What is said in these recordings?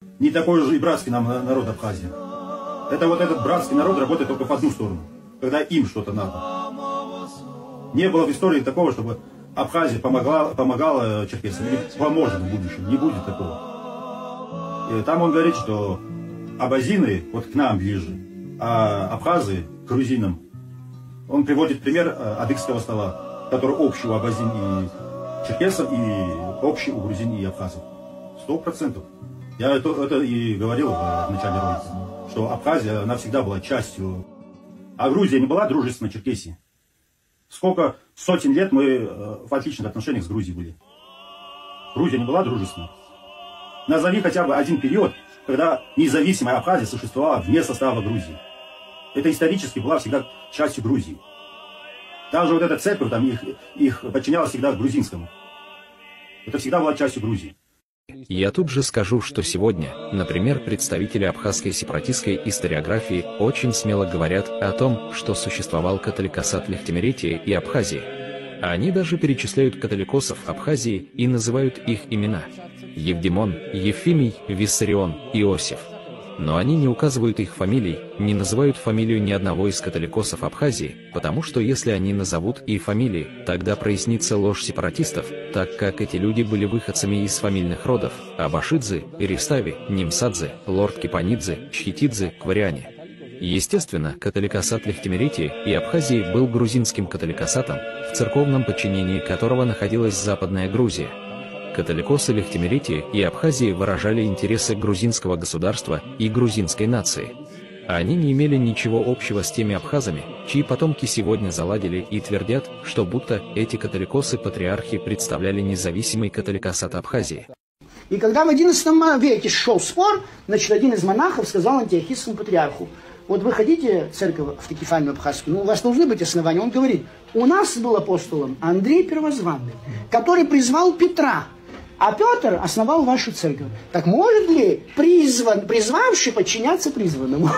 Не такой же и братский нам народ Абхазии. Это вот этот братский народ работает только в одну сторону, когда им что-то надо. Не было в истории такого, чтобы Абхазия помогала черкесам или поможет в будущем. Не будет такого. И там он говорит, что абазины вот к нам ближе, а абхазы к грузинам. Он приводит пример адыгского стола, который общий у абазин и черкесов, и общий у грузин и абхазов. 100%. Я это и говорил в начале ролика, что Абхазия, она всегда была частью. А Грузия не была дружественной Черкесии. Сколько сотен лет мы в отличных отношениях с Грузией были. Грузия не была дружественной. Назови хотя бы один период, когда независимая Абхазия существовала вне состава Грузии. Это исторически была всегда частью Грузии. Даже вот эта церковь, там, их подчинялась всегда грузинскому. Это всегда была частью Грузии. Я тут же скажу, что сегодня, например, представители абхазской сепаратистской историографии очень смело говорят о том, что существовал католикосат Лехтимеретия и Абхазии. Они даже перечисляют католикосов Абхазии и называют их имена: Евдемон, Ефимий, Виссарион, Иосиф. Но они не указывают их фамилий, не называют фамилию ни одного из католикосов Абхазии, потому что если они назовут и фамилии, тогда прояснится ложь сепаратистов, так как эти люди были выходцами из фамильных родов: Абашидзе, Иристави, Нимсадзе, Лорд Кипанидзе, Чхитидзе, Квариане. Естественно, католикосат Лехтимеретии и Абхазии был грузинским католикосатом, в церковном подчинении которого находилась Западная Грузия. Католикосы Лехтимеретии и Абхазии выражали интересы грузинского государства и грузинской нации. Они не имели ничего общего с теми абхазами, чьи потомки сегодня заладили и твердят, что будто эти католикосы-патриархи представляли независимый католикосат Абхазии. И когда в XI веке шел спор, значит, один из монахов сказал антиохийскому патриарху: вот вы хотите церковь автокефальную абхазскую, ну у вас должны быть основания. Он говорит: у нас был апостолом Андрей Первозванный, который призвал Петра, а Петр основал вашу церковь. Так может ли призвавший подчиняться призванному?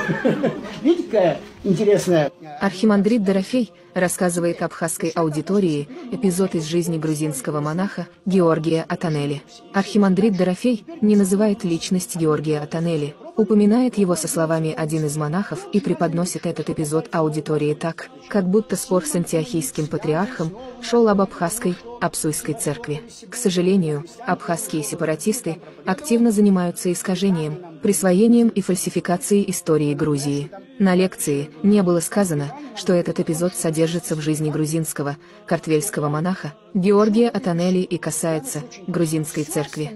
Видите, какая интересная... Архимандрит Дорофей рассказывает абхазской аудитории эпизод из жизни грузинского монаха Георгия Атанели. Архимандрит Дорофей не называет личность Георгия Атанели, упоминает его со словами «один из монахов» и преподносит этот эпизод аудитории так, как будто спор с антиохийским патриархом шел об абхазской, абсуйской церкви. К сожалению, абхазские сепаратисты активно занимаются искажением, присвоением и фальсификацией истории Грузии. На лекции не было сказано, что этот эпизод содержится в жизни грузинского, картвельского монаха Георгия Атанели и касается грузинской церкви.